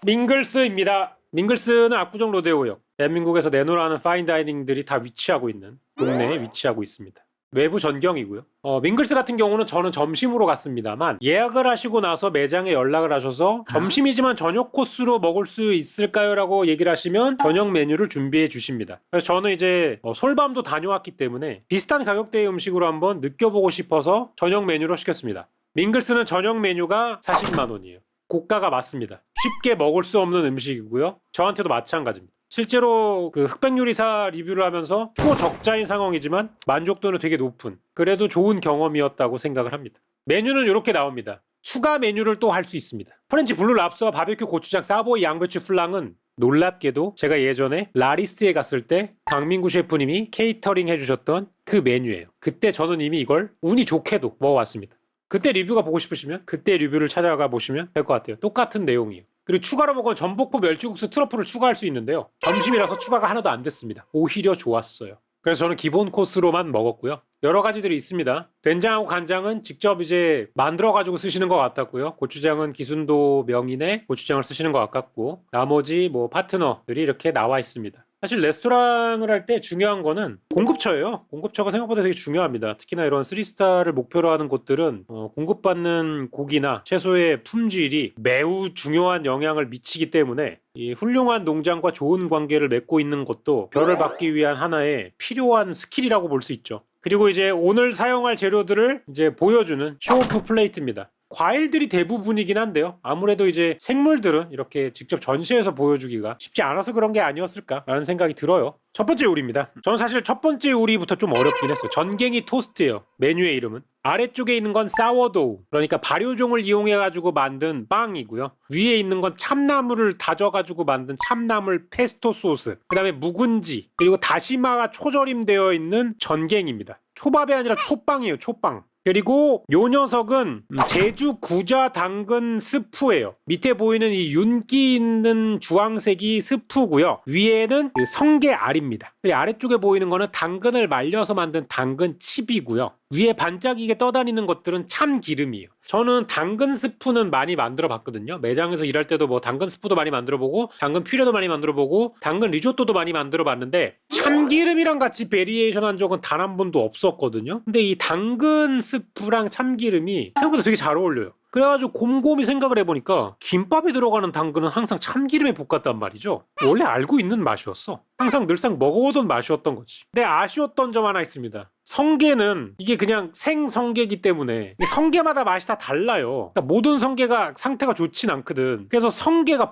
밍글스입니다. 밍글스는 압구정 로데오역. 대한민국에서 내노라는 파인다이닝들이 다 위치하고 있는 동네에 위치하고 있습니다. 외부 전경이고요. 밍글스 같은 경우는 저는 점심으로 갔습니다만 예약을 하시고 나서 매장에 연락을 하셔서 점심이지만 저녁 코스로 먹을 수 있을까요? 라고 얘기를 하시면 저녁 메뉴를 준비해 주십니다. 그래서 저는 이제 솔밤도 다녀왔기 때문에 비슷한 가격대의 음식으로 한번 느껴보고 싶어서 저녁 메뉴로 시켰습니다. 밍글스는 저녁 메뉴가 40만 원이에요. 고가가 맞습니다. 쉽게 먹을 수 없는 음식이고요. 저한테도 마찬가지입니다. 실제로 그 흑백요리사 리뷰를 하면서 초적자인 상황이지만 만족도는 되게 높은, 그래도 좋은 경험이었다고 생각을 합니다. 메뉴는 이렇게 나옵니다. 추가 메뉴를 또 할 수 있습니다. 프렌치 블루 랍스터와 바베큐 고추장 사보이 양배추 플랑은 놀랍게도 제가 예전에 라리스트에 갔을 때 강민구 셰프님이 케이터링 해주셨던 그 메뉴예요. 그때 저는 이미 이걸 운이 좋게도 먹어왔습니다. 그때 리뷰가 보고 싶으시면 그때 리뷰를 찾아가 보시면 될 것 같아요. 똑같은 내용이에요. 그리고 추가로 먹은 전복포 멸치국수 트러플을 추가할 수 있는데요. 점심이라서 추가가 하나도 안 됐습니다. 오히려 좋았어요. 그래서 저는 기본 코스로만 먹었고요. 여러 가지들이 있습니다. 된장하고 간장은 직접 이제 만들어가지고 쓰시는 것 같았고요. 고추장은 기순도 명인의 고추장을 쓰시는 것 같고, 나머지 뭐 파트너들이 이렇게 나와 있습니다. 사실 레스토랑을 할 때 중요한 거는 공급처예요. 공급처가 생각보다 되게 중요합니다. 특히나 이런 3스타를 목표로 하는 곳들은 공급받는 고기나 채소의 품질이 매우 중요한 영향을 미치기 때문에 이 훌륭한 농장과 좋은 관계를 맺고 있는 것도 별을 받기 위한 하나의 필요한 스킬이라고 볼 수 있죠. 그리고 이제 오늘 사용할 재료들을 이제 보여주는 쇼오프 플레이트입니다. 과일들이 대부분이긴 한데요. 아무래도 이제 생물들은 이렇게 직접 전시해서 보여주기가 쉽지 않아서 그런 게 아니었을까라는 생각이 들어요. 첫 번째 요리입니다. 저는 사실 첫 번째 요리부터 좀 어렵긴 했어요. 전갱이 토스트예요. 메뉴의 이름은. 아래쪽에 있는 건 사워도우, 그러니까 발효종을 이용해가지고 만든 빵이고요. 위에 있는 건 참나물을 다져가지고 만든 참나물 페스토 소스, 그 다음에 묵은지, 그리고 다시마가 초절임되어 있는 전갱입니다. 초밥이 아니라 초빵이에요. 초빵. 그리고 요 녀석은 제주 구자 당근 스프예요. 밑에 보이는 이 윤기 있는 주황색이 스프고요. 위에는 그 성게알입니다. 아래쪽에 보이는 거는 당근을 말려서 만든 당근 칩이고요. 위에 반짝이게 떠다니는 것들은 참기름이에요. 저는 당근 스프는 많이 만들어 봤거든요. 매장에서 일할 때도 뭐 당근 스프도 많이 만들어 보고 당근 퓨레도 많이 만들어 보고 당근 리조또도 많이 만들어 봤는데 참기름이랑 같이 베리에이션 한 적은 단 한 번도 없었거든요. 근데 이 당근 스프랑 참기름이 생각보다 되게 잘 어울려요. 그래가지고 곰곰이 생각을 해보니까 김밥에 들어가는 당근은 항상 참기름에 볶았단 말이죠. 원래 알고 있는 맛이었어. 항상 늘상 먹어오던 맛이었던 거지. 근데 아쉬웠던 점 하나 있습니다. 성게는 이게 그냥 생성게이기 때문에 성게마다 맛이 다 달라요. 그러니까 모든 성게가 상태가 좋진 않거든. 그래서 성게가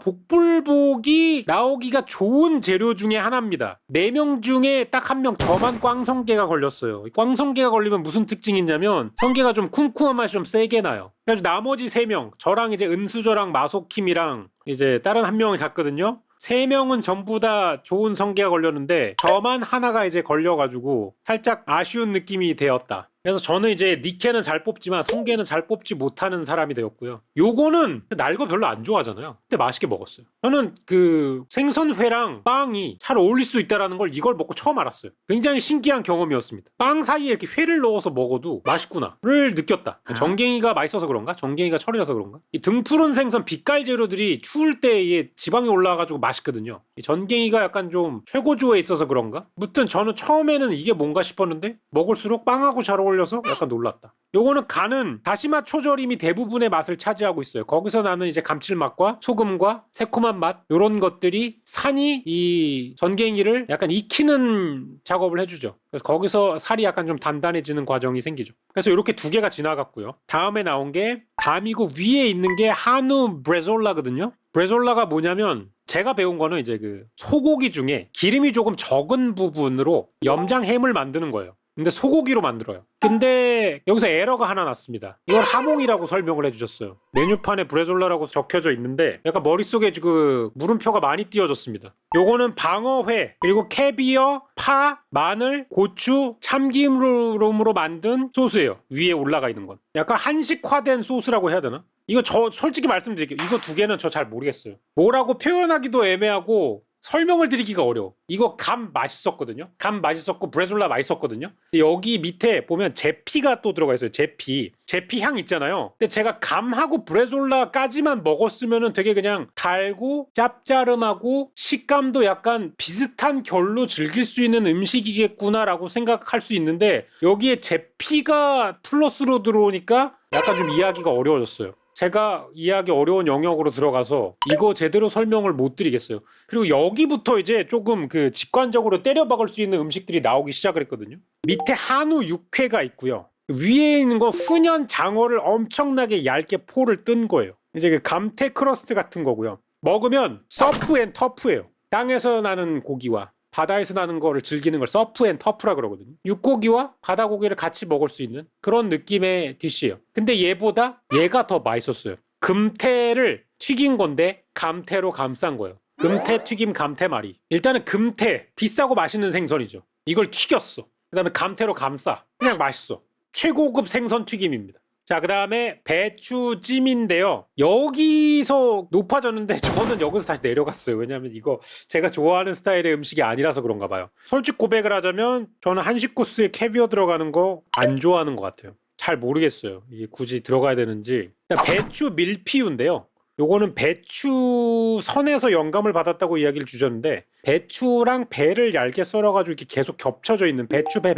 복불복이 나오기가 좋은 재료 중에 하나입니다. 4명 중에 딱 1명 저만 꽝성게가 걸렸어요. 꽝성게가 걸리면 무슨 특징이냐면 성게가 좀 쿰쿰한 맛이 좀 세게 나요. 그래서 나머지 3명, 저랑 이제 은수저랑 마소킴이랑 이제 다른 1명이 갔거든요. 3명은 전부 다 좋은 성게가 걸렸는데 저만 하나가 이제 걸려가지고 살짝 아쉬운 느낌이 되었다. 그래서 저는 이제 니케는 잘 뽑지만 성게는 잘 뽑지 못하는 사람이 되었고요. 요거는 날 거 별로 안 좋아하잖아요. 근데 맛있게 먹었어요. 저는 그 생선회랑 빵이 잘 어울릴 수 있다는 걸 이걸 먹고 처음 알았어요. 굉장히 신기한 경험이었습니다. 빵 사이에 이렇게 회를 넣어서 먹어도 맛있구나를 느꼈다. 정갱이가 맛있어서 그런가? 정갱이가 철이라서 그런가? 이 등푸른 생선 빛깔 재료들이 추울 때 이게 지방이 올라와가지고 맛있거든요. 이 전갱이가 약간 좀 최고조에 있어서 그런가? 무튼 저는 처음에는 이게 뭔가 싶었는데 먹을수록 빵하고 잘 어울려서 약간 놀랐다. 요거는 간은 다시마 초절임이 대부분의 맛을 차지하고 있어요. 거기서 나는 이제 감칠맛과 소금과 새콤한 맛 요런 것들이 산이 이 전갱이를 약간 익히는 작업을 해주죠. 그래서 거기서 살이 약간 좀 단단해지는 과정이 생기죠. 그래서 이렇게 2개가 지나갔고요. 다음에 나온 게 감이고 위에 있는 게 한우 브레졸라거든요. 브레졸라가 뭐냐면 제가 배운 거는 이제 그 소고기 중에 기름이 조금 적은 부분으로 염장 햄을 만드는 거예요. 근데 소고기로 만들어요. 근데 여기서 에러가 하나 났습니다. 이걸 하몽이라고 설명을 해주셨어요. 메뉴판에 브레졸라라고 적혀져 있는데 약간 머릿속에 그 물음표가 많이 띄어졌습니다. 요거는 방어회, 그리고 캐비어, 파, 마늘, 고추, 참기름으로 만든 소스예요. 위에 올라가 있는 건. 약간 한식화된 소스라고 해야 되나? 이거 저 솔직히 말씀드릴게요. 이거 2개는 저 잘 모르겠어요. 뭐라고 표현하기도 애매하고 설명을 드리기가 어려워. 이거 감 맛있었거든요. 감 맛있었고 브레졸라 맛있었거든요. 근데 여기 밑에 보면 제피가 또 들어가 있어요. 제피 향 있잖아요. 근데 제가 감하고 브레졸라까지만 먹었으면은 되게 그냥 달고 짭짜름하고 식감도 약간 비슷한 결로 즐길 수 있는 음식이겠구나라고 생각할 수 있는데 여기에 제피가 플러스로 들어오니까 약간 좀 이해하기가 어려워졌어요. 제가 이해하기 어려운 영역으로 들어가서 이거 제대로 설명을 못 드리겠어요. 그리고 여기부터 이제 조금 그 직관적으로 때려박을 수 있는 음식들이 나오기 시작을 했거든요. 밑에 한우 육회가 있고요. 위에 있는 거 훈연 장어를 엄청나게 얇게 포를 뜬 거예요. 이제 그 감태 크러스트 같은 거고요. 먹으면 서프 앤 터프예요. 땅에서 나는 고기와 바다에서 나는 거를 즐기는 걸 서프 앤 터프라 그러거든요. 육고기와 바다고기를 같이 먹을 수 있는 그런 느낌의 디쉬예요. 근데 얘가 더 맛있었어요. 금태를 튀긴 건데 감태로 감싼 거예요. 금태 튀김 감태말이. 일단은 금태 비싸고 맛있는 생선이죠. 이걸 튀겼어. 그 다음에 감태로 감싸. 그냥 맛있어. 최고급 생선 튀김입니다. 자, 그 다음에 배추찜인데요. 여기서 높아졌는데 저는 여기서 다시 내려갔어요. 왜냐면 이거 제가 좋아하는 스타일의 음식이 아니라서 그런가 봐요. 솔직 고백을 하자면 저는 한식 코스에 캐비어 들어가는 거 안 좋아하는 것 같아요. 잘 모르겠어요. 이게 굳이 들어가야 되는지. 일단 배추 밀피우인데요. 요거는 배추 선에서 영감을 받았다고 이야기를 주셨는데 배추랑 배를 얇게 썰어가지고 이렇게 계속 겹쳐져 있는 배추배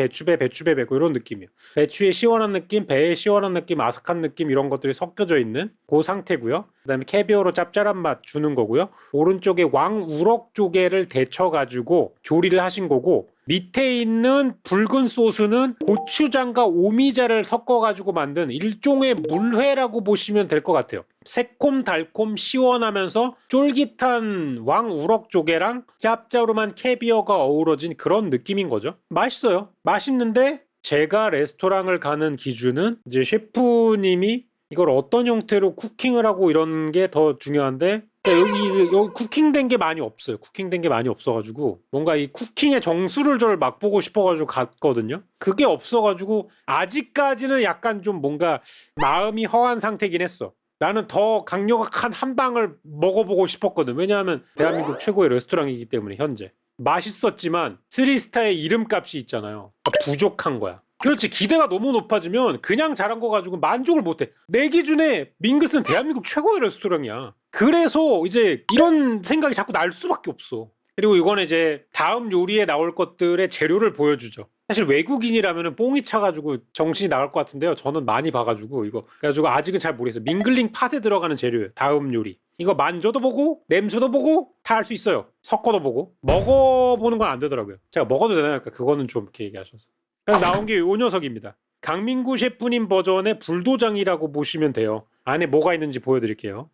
이런 느낌이에요. 배추의 시원한 느낌, 배의 시원한 느낌, 아삭한 느낌 이런 것들이 섞여져 있는 그 상태고요. 그 다음에 캐비어로 짭짤한 맛 주는 거고요. 오른쪽에 왕우럭 조개를 데쳐가지고 조리를 하신 거고 밑에 있는 붉은 소스는 고추장과 오미자를 섞어가지고 만든 일종의 물회라고 보시면 될 것 같아요. 새콤달콤 시원하면서 쫄깃한 왕우럭 조개랑 짭짤한 캐비어가 어우러진 그런 느낌인 거죠. 맛있어요. 맛있는데 제가 레스토랑을 가는 기준은 이제 셰프님이 이걸 어떤 형태로 쿠킹을 하고 이런 게 더 중요한데 여기 쿠킹된 게 많이 없어요. 쿠킹된 게 많이 없어가지고 뭔가 이 쿠킹의 정수를 저를 맛보고 싶어가지고 갔거든요. 그게 없어가지고 아직까지는 약간 좀 뭔가 마음이 허한 상태긴 했어. 나는 더 강력한 한 방을 먹어보고 싶었거든. 왜냐하면 대한민국 최고의 레스토랑이기 때문에 현재 맛있었지만 3스타의 이름값이 있잖아요. 부족한 거야. 그렇지. 기대가 너무 높아지면 그냥 잘한 거 가지고 만족을 못해. 내 기준에 밍글스는 대한민국 최고의 레스토랑이야. 그래서 이제 이런 생각이 자꾸 날 수밖에 없어. 그리고 이거는 이제 다음 요리에 나올 것들의 재료를 보여주죠. 사실 외국인이라면 뽕이 차가지고 정신이 나갈 것 같은데요. 저는 많이 봐가지고 이거 그래가지고 아직은 잘 모르겠어요. 밍글링 팥에 들어가는 재료예요. 다음 요리. 이거 만져도 보고 냄새도 보고 다 할 수 있어요. 섞어도 보고 먹어보는 건 안 되더라고요. 제가 먹어도 되나요? 그거는 좀 이렇게 얘기하셔서. 그래서 나온 게 요 녀석입니다. 강민구 셰프님 버전의 불도장이라고 보시면 돼요. 안에 뭐가 있는지 보여드릴게요.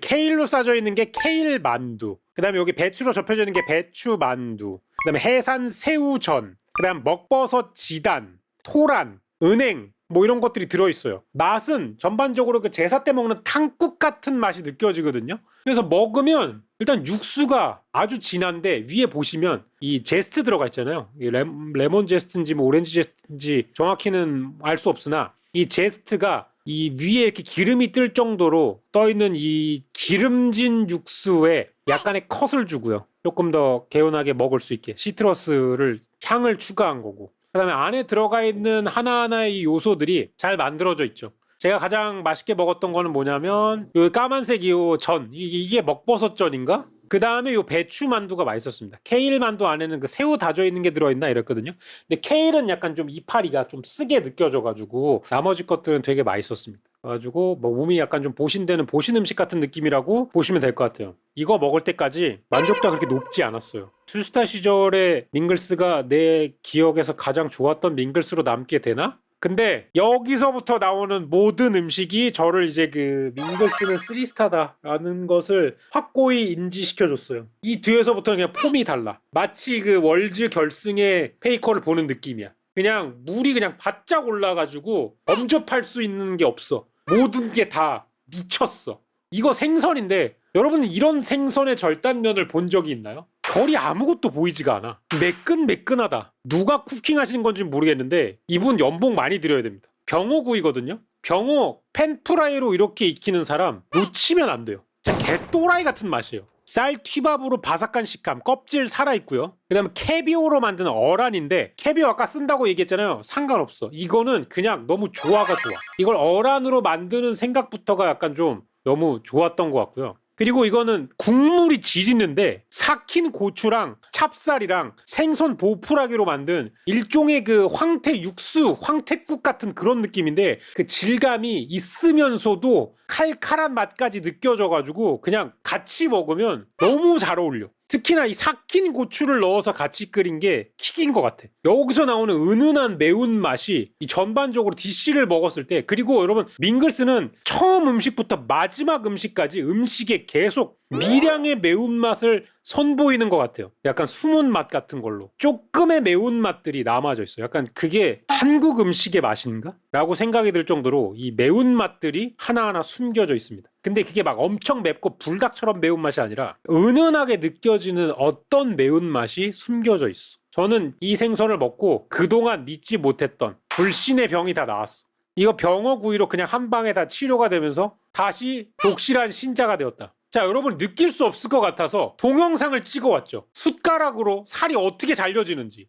케일로 싸져 있는 게 케일 만두. 그 다음에 여기 배추로 접혀져 있는 게 배추 만두. 그 다음에 해산 새우전. 그 다음 먹버섯 지단, 토란, 은행 뭐 이런 것들이 들어있어요. 맛은 전반적으로 그 제사 때 먹는 탕국 같은 맛이 느껴지거든요. 그래서 먹으면 일단 육수가 아주 진한데 위에 보시면 이 제스트 들어가 있잖아요. 이 레몬 제스트인지 뭐 오렌지 제스트인지 정확히는 알 수 없으나 이 제스트가 이 위에 이렇게 기름이 뜰 정도로 떠있는 이 기름진 육수에 약간의 컷을 주고요. 조금 더 개운하게 먹을 수 있게 시트러스를 향을 추가한 거고 그 다음에 안에 들어가 있는 하나하나의 이 요소들이 잘 만들어져 있죠. 제가 가장 맛있게 먹었던 거는 뭐냐면 요 까만색 이 전 이게 먹버섯전인가? 그 다음에 요 배추 만두가 맛있었습니다. 케일 만두 안에는 그 새우 다져 있는 게 들어있나 이랬거든요. 근데 케일은 약간 좀 이파리가 좀 쓰게 느껴져가지고 나머지 것들은 되게 맛있었습니다. 그래가지고 뭐 몸이 약간 좀 보신되는 보신 음식 같은 느낌이라고 보시면 될 것 같아요. 이거 먹을 때까지 만족도가 그렇게 높지 않았어요. 투스타 시절에 밍글스가 내 기억에서 가장 좋았던 밍글스로 남게 되나? 근데 여기서부터 나오는 모든 음식이 저를 이제 그 밍글스는 3스타다라는 것을 확고히 인지시켜줬어요. 이 뒤에서부터는 그냥 폼이 달라. 마치 그 월즈 결승의 페이커를 보는 느낌이야. 그냥 물이 그냥 바짝 올라가지고 범접할 수 있는 게 없어. 모든 게 다 미쳤어. 이거 생선인데 여러분 이런 생선의 절단면을 본 적이 있나요? 결이 아무것도 보이지가 않아. 매끈매끈하다. 누가 쿠킹하신 건지 모르겠는데 이분 연봉 많이 드려야 됩니다. 병어구이거든요. 병어 팬프라이로 이렇게 익히는 사람 놓치면 안 돼요. 진짜 개또라이 같은 맛이에요. 쌀 튀밥으로 바삭한 식감, 껍질 살아있고요. 그 다음에 캐비오로 만든 어란인데 캐비오 아까 쓴다고 얘기했잖아요. 상관없어. 이거는 그냥 너무 조화가 좋아. 이걸 어란으로 만드는 생각부터가 약간 좀 너무 좋았던 것 같고요. 그리고 이거는 국물이 지리는데 삭힌 고추랑 찹쌀이랑 생선 보풀하기로 만든 일종의 그 황태 육수, 황태국 같은 그런 느낌인데 그 질감이 있으면서도 칼칼한 맛까지 느껴져가지고 그냥 같이 먹으면 너무 잘 어울려. 특히나 이 삭힌 고추를 넣어서 같이 끓인 게 킥인 것 같아. 여기서 나오는 은은한 매운맛이 이 전반적으로 디쉬를 먹었을 때, 그리고 여러분 밍글스는 처음 음식부터 마지막 음식까지 음식에 계속 미량의 매운맛을 선보이는 것 같아요. 약간 숨은 맛 같은 걸로 조금의 매운맛들이 남아져 있어요. 약간 그게 한국 음식의 맛인가? 라고 생각이 들 정도로 이 매운맛들이 하나하나 숨겨져 있습니다. 근데 그게 막 엄청 맵고 불닭처럼 매운맛이 아니라 은은하게 느껴지는 어떤 매운맛이 숨겨져 있어. 저는 이 생선을 먹고 그동안 믿지 못했던 불신의 병이 다 나았어. 이거 병어구이로 그냥 한 방에 다 치료가 되면서 다시 독실한 신자가 되었다. 자, 여러분 느낄 수 없을 것 같아서 동영상을 찍어왔죠. 숟가락으로 살이 어떻게 잘려지는지.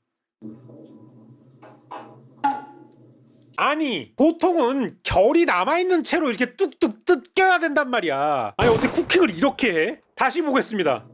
아니, 보통은 결이 남아있는 채로 이렇게 뚝뚝 뜯겨야 된단 말이야. 아니, 어떻게 쿠킹을 이렇게 해? 다시 보겠습니다.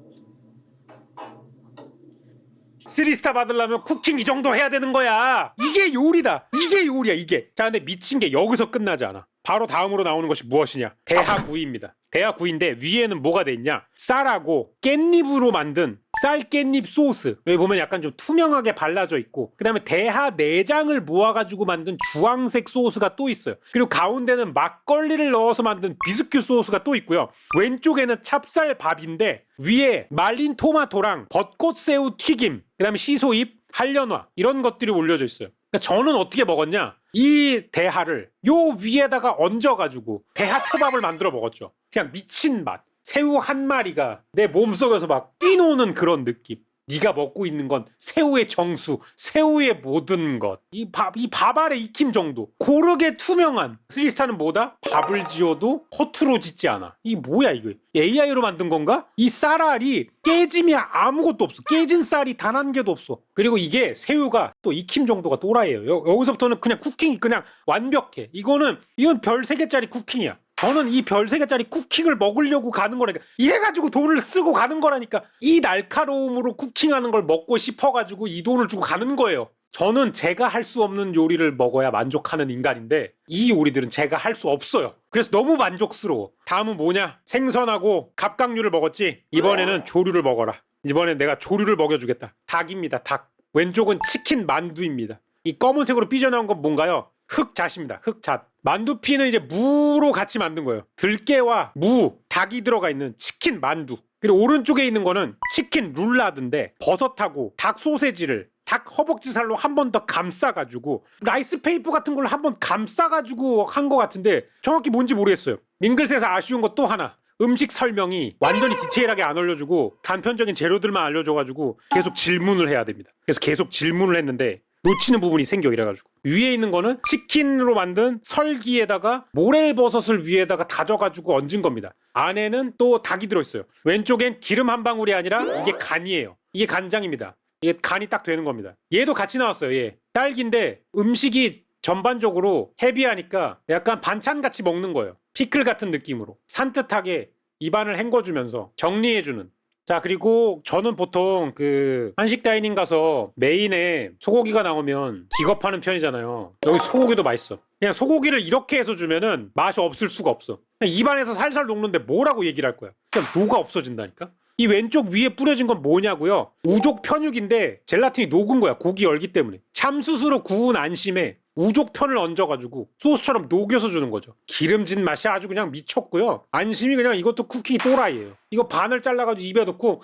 3스타 받으려면 쿠킹 이 정도 해야 되는 거야. 이게 요리다. 이게 요리야, 이게. 자, 근데 미친 게 여기서 끝나지 않아. 바로 다음으로 나오는 것이 무엇이냐? 대하구이입니다. 대하구이인데 위에는 뭐가 돼 있냐? 쌀하고 깻잎으로 만든 쌀 깻잎 소스. 여기 보면 약간 좀 투명하게 발라져 있고, 그 다음에 대하 내장을 모아가지고 만든 주황색 소스가 또 있어요. 그리고 가운데는 막걸리를 넣어서 만든 비스큐 소스가 또 있고요. 왼쪽에는 찹쌀밥인데 위에 말린 토마토랑 벚꽃새우 튀김, 그 다음에 시소잎, 한련화 이런 것들이 올려져 있어요. 그러니까 저는 어떻게 먹었냐? 이 대하를 요 위에다가 얹어가지고 대하 초밥을 만들어 먹었죠. 그냥 미친 맛. 새우 한 마리가 내 몸속에서 막 뛰노는 그런 느낌. 네가 먹고 있는 건 새우의 정수, 새우의 모든 것. 이 밥 아래 익힘 정도. 고르게 투명한. 스리스타는 뭐다? 밥을 지어도 허투루 짓지 않아. 이 뭐야 이거? AI로 만든 건가? 이 쌀알이 깨짐이 아무것도 없어. 깨진 쌀이 단 한 개도 없어. 그리고 이게 새우가 또 익힘 정도가 또라이예요. 여기서부터는 그냥 쿠킹이 그냥 완벽해. 이건 별 3개짜리 쿠킹이야. 저는 이 별 3개짜리 쿠킹을 먹으려고 가는 거라니까. 이래가지고 돈을 쓰고 가는 거라니까. 이 날카로움으로 쿠킹하는 걸 먹고 싶어가지고 이 돈을 주고 가는 거예요. 저는 제가 할 수 없는 요리를 먹어야 만족하는 인간인데 이 요리들은 제가 할 수 없어요. 그래서 너무 만족스러워. 다음은 뭐냐? 생선하고 갑각류를 먹었지. 이번에는 조류를 먹어라. 이번엔 내가 조류를 먹여주겠다. 닭입니다. 닭. 왼쪽은 치킨 만두입니다. 이 검은색으로 삐져나온 건 뭔가요? 흑잣입니다. 흑잣. 만두피는 이제 무로 같이 만든 거예요. 들깨와 무, 닭이 들어가 있는 치킨 만두. 그리고 오른쪽에 있는 거는 치킨 룰라드인데 버섯하고 닭 소세지를 닭 허벅지 살로 한 번 더 감싸가지고 라이스 페이퍼 같은 걸로 한 번 감싸가지고 한 거 같은데 정확히 뭔지 모르겠어요. 밍글스에서 아쉬운 것 또 하나. 음식 설명이 완전히 디테일하게 안 알려주고 단편적인 재료들만 알려줘가지고 계속 질문을 해야 됩니다. 그래서 계속 질문을 했는데 놓치는 부분이 생겨. 이래가지고 위에 있는 거는 치킨으로 만든 설기에다가 모렐버섯을 위에다가 다져가지고 얹은 겁니다. 안에는 또 닭이 들어있어요. 왼쪽엔 기름 한 방울이 아니라 이게 간이에요. 이게 간장입니다. 이게 간이 딱 되는 겁니다. 얘도 같이 나왔어요. 얘 딸기인데 음식이 전반적으로 헤비하니까 약간 반찬같이 먹는 거예요. 피클 같은 느낌으로 산뜻하게 입안을 헹궈주면서 정리해주는. 자, 그리고 저는 보통 그 한식 다이닝 가서 메인에 소고기가 나오면 기겁하는 편이잖아요. 여기 소고기도 맛있어. 그냥 소고기를 이렇게 해서 주면은 맛이 없을 수가 없어. 그냥 입안에서 살살 녹는데 뭐라고 얘기를 할 거야. 그냥 녹아 없어진다니까. 이 왼쪽 위에 뿌려진 건 뭐냐고요? 우족 편육인데 젤라틴이 녹은 거야. 고기 열기 때문에. 참숯으로 구운 안심에 우족편을 얹어가지고 소스처럼 녹여서 주는 거죠. 기름진 맛이 아주 그냥 미쳤고요. 안심이 그냥 이것도 쿠킹이 또라이예요. 이거 반을 잘라가지고 입에 넣고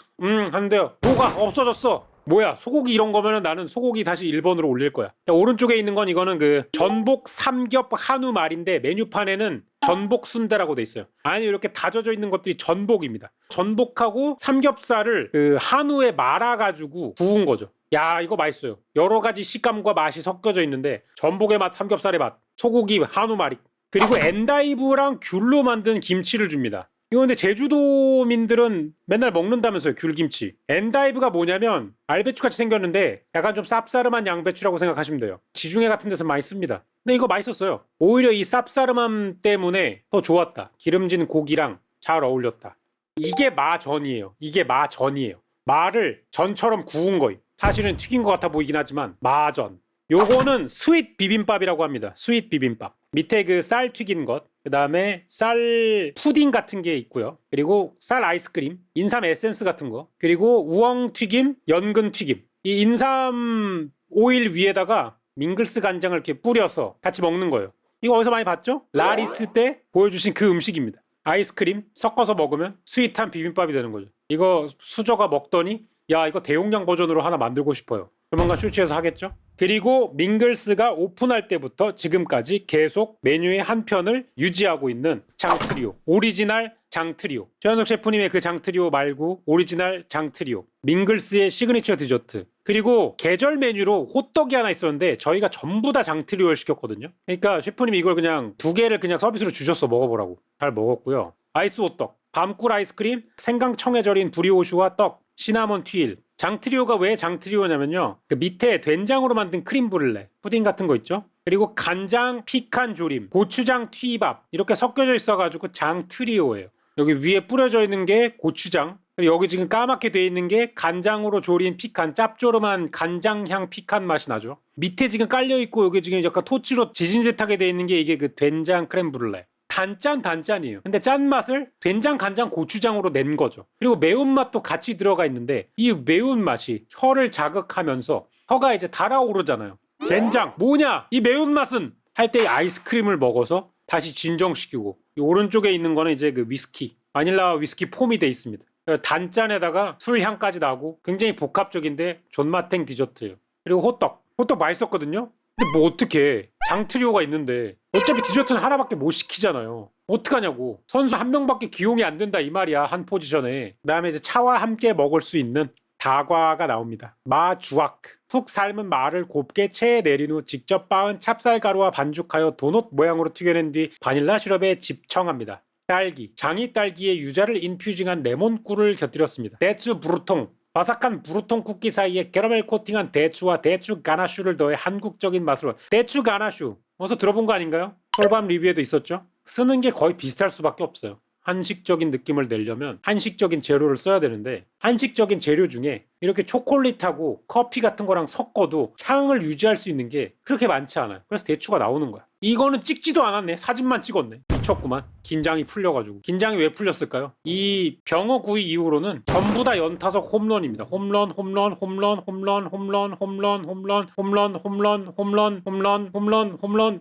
한대요. 뭐가 없어졌어. 뭐야, 소고기 이런 거면은 나는 소고기 다시 1번으로 올릴 거야. 자, 오른쪽에 있는 건 이거는 그 전복 삼겹 한우 말인데 메뉴판에는 전복 순대라고 돼 있어요. 안에 이렇게 다져져 있는 것들이 전복입니다. 전복하고 삼겹살을 그 한우에 말아가지고 구운 거죠. 야, 이거 맛있어요. 여러 가지 식감과 맛이 섞여져 있는데 전복의 맛, 삼겹살의 맛, 소고기, 한우 말이. 그리고 엔다이브랑 귤로 만든 김치를 줍니다. 이거 근데 제주도민들은 맨날 먹는다면서요, 귤김치. 엔다이브가 뭐냐면 알배추같이 생겼는데 약간 좀 쌉싸름한 양배추라고 생각하시면 돼요. 지중해 같은 데서 많이 씁니다. 근데 이거 맛있었어요. 오히려 이 쌉싸름함 때문에 더 좋았다. 기름진 고기랑 잘 어울렸다. 이게 마전이에요. 이게 마전이에요. 마를 전처럼 구운 거예요. 사실은 튀긴 것 같아 보이긴 하지만 마전. 요거는 스윗 비빔밥이라고 합니다. 스윗 비빔밥. 밑에 그 쌀 튀긴 것, 그 다음에 쌀 푸딩 같은 게 있고요. 그리고 쌀 아이스크림, 인삼 에센스 같은 거, 그리고 우엉 튀김, 연근 튀김. 이 인삼 오일 위에다가 밍글스 간장을 이렇게 뿌려서 같이 먹는 거예요. 이거 어디서 많이 봤죠? 라리스 때 보여주신 그 음식입니다. 아이스크림 섞어서 먹으면 스윗한 비빔밥이 되는 거죠. 이거 수저가 먹더니 야, 이거 대용량 버전으로 하나 만들고 싶어요. 조만간 출시해서 하겠죠? 그리고 밍글스가 오픈할 때부터 지금까지 계속 메뉴의 한 편을 유지하고 있는 장트리오, 오리지널 장트리오. 최현석 셰프님의 그 장트리오 말고 오리지널 장트리오. 밍글스의 시그니처 디저트. 그리고 계절 메뉴로 호떡이 하나 있었는데 저희가 전부 다 장트리오를 시켰거든요. 그러니까 셰프님이 이걸 그냥 2개를 그냥 서비스로 주셨어, 먹어보라고. 잘 먹었고요. 아이스 호떡, 밤꿀 아이스크림, 생강청에 절인 브리오슈와 떡, 시나몬 튀일. 장트리오가 왜 장트리오냐면요, 그 밑에 된장으로 만든 크림 브룰레 푸딩 같은 거 있죠. 그리고 간장 피칸 조림, 고추장 튀밥 이렇게 섞여져 있어가지고 장트리오예요. 여기 위에 뿌려져 있는 게 고추장, 그리고 여기 지금 까맣게 돼 있는 게 간장으로 조린 피칸, 짭조름한 간장향 피칸 맛이 나죠. 밑에 지금 깔려 있고 여기 지금 약간 토치로 지진set하게 돼 있는 게 이게 그 된장 크렘 브룰레. 단짠이에요. 근데 짠맛을 된장, 간장, 고추장으로 낸 거죠. 그리고 매운맛도 같이 들어가 있는데 이 매운맛이 혀를 자극하면서 혀가 이제 달아오르잖아요. 된장 뭐냐? 이 매운맛은 할 때 아이스크림을 먹어서 다시 진정시키고, 이 오른쪽에 있는 거는 이제 그 위스키, 바닐라 위스키 폼이 돼 있습니다. 단짠에다가 술 향까지 나고 굉장히 복합적인데 존맛탱 디저트예요. 그리고 호떡 맛있었거든요. 근데 뭐 어떡해, 장트리오가 있는데 어차피 디저트는 하나밖에 못 시키잖아요. 어떡하냐고. 선수 한 명밖에 기용이 안 된다 이 말이야, 한 포지션에. 그다음에 이제 차와 함께 먹을 수 있는 다과가 나옵니다. 마주악. 푹 삶은 마를 곱게 체에 내린 후 직접 빻은 찹쌀가루와 반죽하여 도넛 모양으로 튀겨낸 뒤 바닐라 시럽에 집청합니다. 딸기, 장이 딸기에 유자를 인퓨징한 레몬꿀을 곁들였습니다. 대추 브루통, 바삭한 브루통 쿠키 사이에 캐러멜 코팅한 대추와 대추 가나슈를 더해 한국적인 맛으로. 대추 가나슈 어디서 들어본 거 아닌가요? 솔밤 리뷰에도 있었죠? 쓰는 게 거의 비슷할 수밖에 없어요. 한식적인 느낌을 내려면 한식적인 재료를 써야 되는데, 한식적인 재료 중에 이렇게 초콜릿하고 커피 같은 거랑 섞어도 향을 유지할 수 있는 게 그렇게 많지 않아요. 그래서 대추가 나오는 거야. 이거는 찍지도 않았네. 사진만 찍었네. 미쳤구만. 긴장이 풀려가지고. 긴장이 왜 풀렸을까요? 이 병어 구이 이후로는 전부 다 연타석 홈런입니다. 홈런.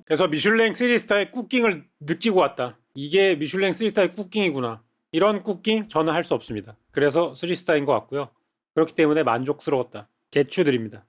그래서 미슐랭 3스타의 쿠킹을 느끼고 왔다. 이게 미슐랭 3스타의 쿠킹이구나. 이런 쿠킹 저는 할 수 없습니다. 그래서 3스타인 것 같고요. 그렇기 때문에 만족스러웠다. 개추드립니다.